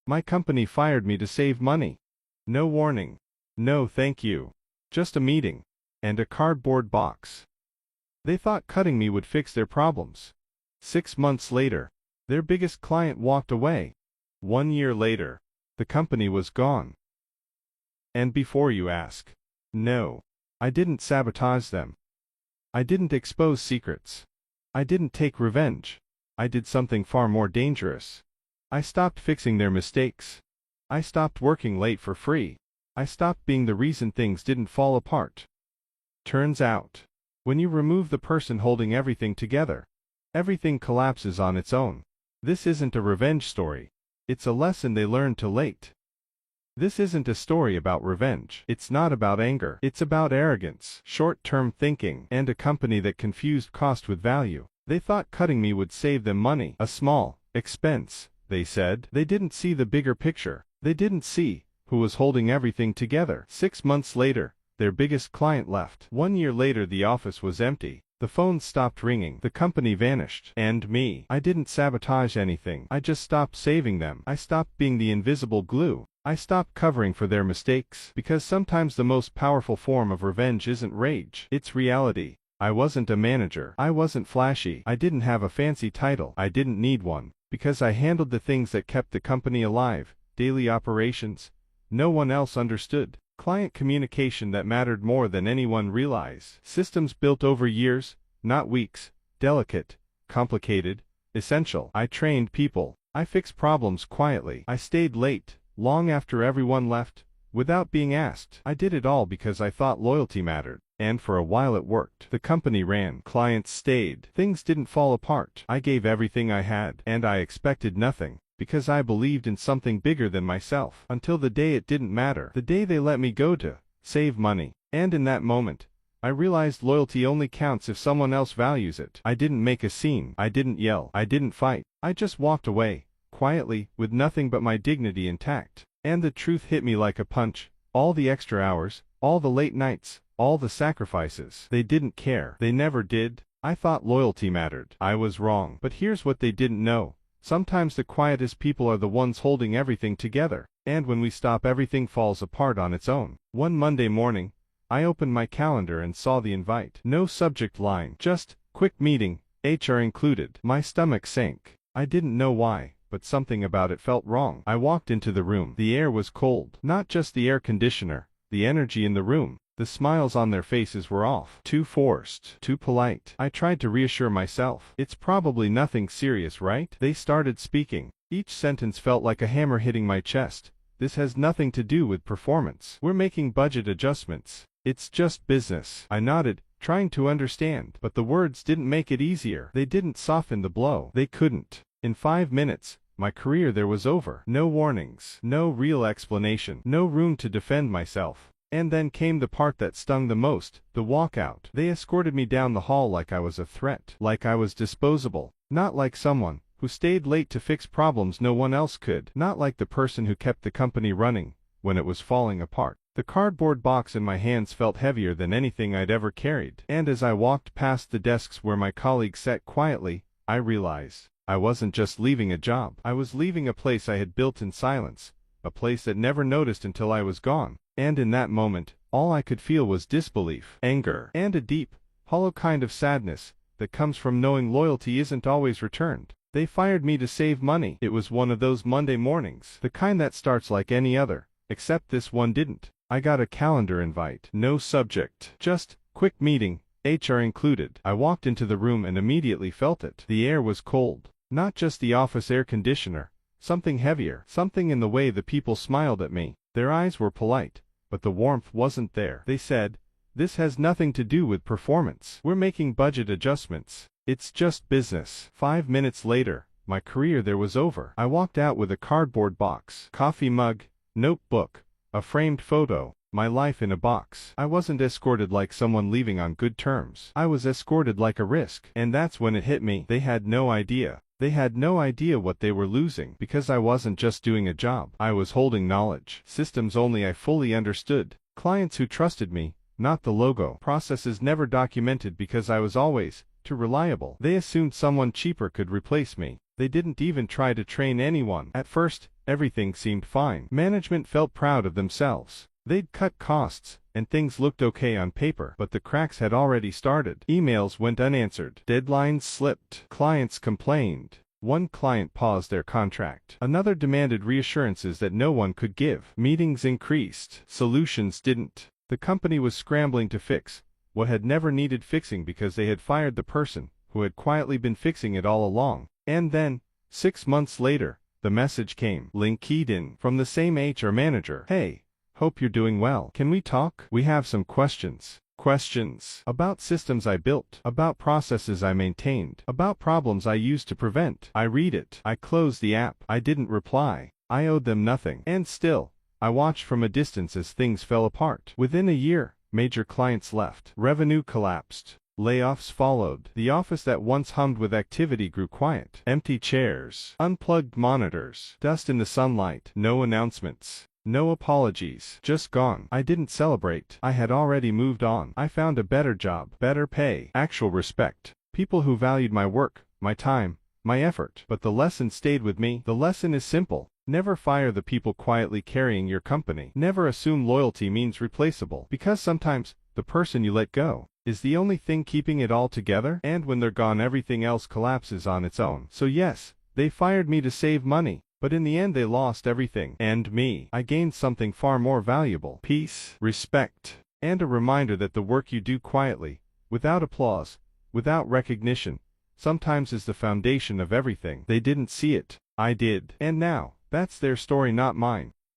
My company fired me to save money. No warning. No thank you. Just a meeting. And a cardboard box. They thought cutting me would fix their problems. 6 months later, their biggest client walked away. 1 year later, the company was gone. And before you ask, no, I didn't sabotage them. I didn't expose secrets. I didn't take revenge. I did something far more dangerous. I stopped fixing their mistakes. I stopped working late for free. I stopped being the reason things didn't fall apart. Turns out, when you remove the person holding everything together, everything collapses on its own. This isn't a revenge story. It's a lesson they learned too late. This isn't a story about revenge. It's not about anger. It's about arrogance, short-term thinking, and a company that confused cost with value. They thought cutting me would save them money. A small expense, they said. They didn't see the bigger picture. They didn't see who was holding everything together. 6 months later, their biggest client left. 1 year later, the office was empty. The phone stopped ringing. The company vanished. And me. I didn't sabotage anything. I just stopped saving them. I stopped being the invisible glue. I stopped covering for their mistakes. Because sometimes the most powerful form of revenge isn't rage. It's reality. I wasn't a manager. I wasn't flashy. I didn't have a fancy title. I didn't need one. Because I handled the things that kept the company alive. Daily operations. No one else understood. Client communication that mattered more than anyone realized. Systems built over years, not weeks. Delicate, complicated, essential. I trained people. I fixed problems quietly. I stayed late, long after everyone left, without being asked. I did it all because I thought loyalty mattered. And for a while it worked. The company ran. Clients stayed. Things didn't fall apart. I gave everything I had. And I expected nothing. Because I believed in something bigger than myself. Until the day it didn't matter. The day they let me go to save money. And in that moment, I realized loyalty only counts if someone else values it. I didn't make a scene. I didn't yell. I didn't fight. I just walked away, quietly, with nothing but my dignity intact. And the truth hit me like a punch. All the extra hours, all the late nights, all the sacrifices. They didn't care. They never did. I thought loyalty mattered. I was wrong. But here's what they didn't know. Sometimes the quietest people are the ones holding everything together. And when we stop, everything falls apart on its own. One Monday morning, I opened my calendar and saw the invite. No subject line. Just, quick meeting, HR included. My stomach sank. I didn't know why, but something about it felt wrong. I walked into the room. The air was cold. Not just the air conditioner. The energy in the room. The smiles on their faces were off. Too forced. Too polite. I tried to reassure myself. It's probably nothing serious, right? They started speaking. Each sentence felt like a hammer hitting my chest. This has nothing to do with performance. We're making budget adjustments. It's just business. I nodded, trying to understand. But the words didn't make it easier. They didn't soften the blow. They couldn't. In 5 minutes, my career there was over. No warnings. No real explanation. No room to defend myself. And then came the part that stung the most, the walkout. They escorted me down the hall like I was a threat, like I was disposable, not like someone who stayed late to fix problems no one else could, not like the person who kept the company running when it was falling apart. The cardboard box in my hands felt heavier than anything I'd ever carried. And as I walked past the desks where my colleagues sat quietly, I realized I wasn't just leaving a job. I was leaving a place I had built in silence, a place that never noticed until I was gone. And in that moment, all I could feel was disbelief, anger, and a deep, hollow kind of sadness that comes from knowing loyalty isn't always returned. They fired me to save money. It was one of those Monday mornings, the kind that starts like any other, except this one didn't. I got a calendar invite. No subject. Just, quick meeting, HR included. I walked into the room and immediately felt it. The air was cold. Not just the office air conditioner. Something heavier. Something in the way the people smiled at me. Their eyes were polite. But the warmth wasn't there. They said, "This has nothing to do with performance. We're making budget adjustments. It's just business." 5 minutes later, my career there was over. I walked out with a cardboard box, coffee mug, notebook, a framed photo, my life in a box. I wasn't escorted like someone leaving on good terms. I was escorted like a risk. And that's when it hit me. They had no idea. They had no idea what they were losing. Because I wasn't just doing a job. I was holding knowledge. Systems only I fully understood. Clients who trusted me, not the logo. Processes never documented because I was always too reliable. They assumed someone cheaper could replace me. They didn't even try to train anyone. At first, everything seemed fine. Management felt proud of themselves. They'd cut costs, and things looked okay on paper. But the cracks had already started. Emails went unanswered. Deadlines slipped. Clients complained. One client paused their contract. Another demanded reassurances that no one could give. Meetings increased. Solutions didn't. The company was scrambling to fix what had never needed fixing because they had fired the person who had quietly been fixing it all along. And then, 6 months later, the message came. LinkedIn from the same HR manager. Hey, hope you're doing well. Can we talk? We have some questions. Questions about systems I built, about processes I maintained, about problems I used to prevent. I read it. I closed the app. I didn't reply. I owed them nothing. And still, I watched from a distance as things fell apart. Within a year, major clients left. Revenue collapsed. Layoffs followed. The office that once hummed with activity grew quiet. Empty chairs. Unplugged monitors. Dust in the sunlight. No announcements. No apologies. Just gone. I didn't celebrate. I had already moved on. I found a better job. Better pay. Actual respect. People who valued my work, my time, my effort. But the lesson stayed with me. The lesson is simple. Never fire the people quietly carrying your company. Never assume loyalty means replaceable. Because sometimes, the person you let go is the only thing keeping it all together. And when they're gone, everything else collapses on its own. So yes, they fired me to save money. But in the end they lost everything. And me. I gained something far more valuable. Peace, respect, and a reminder that the work you do quietly, without applause, without recognition, sometimes is the foundation of everything. They didn't see it. I did. And now, that's their story, not mine.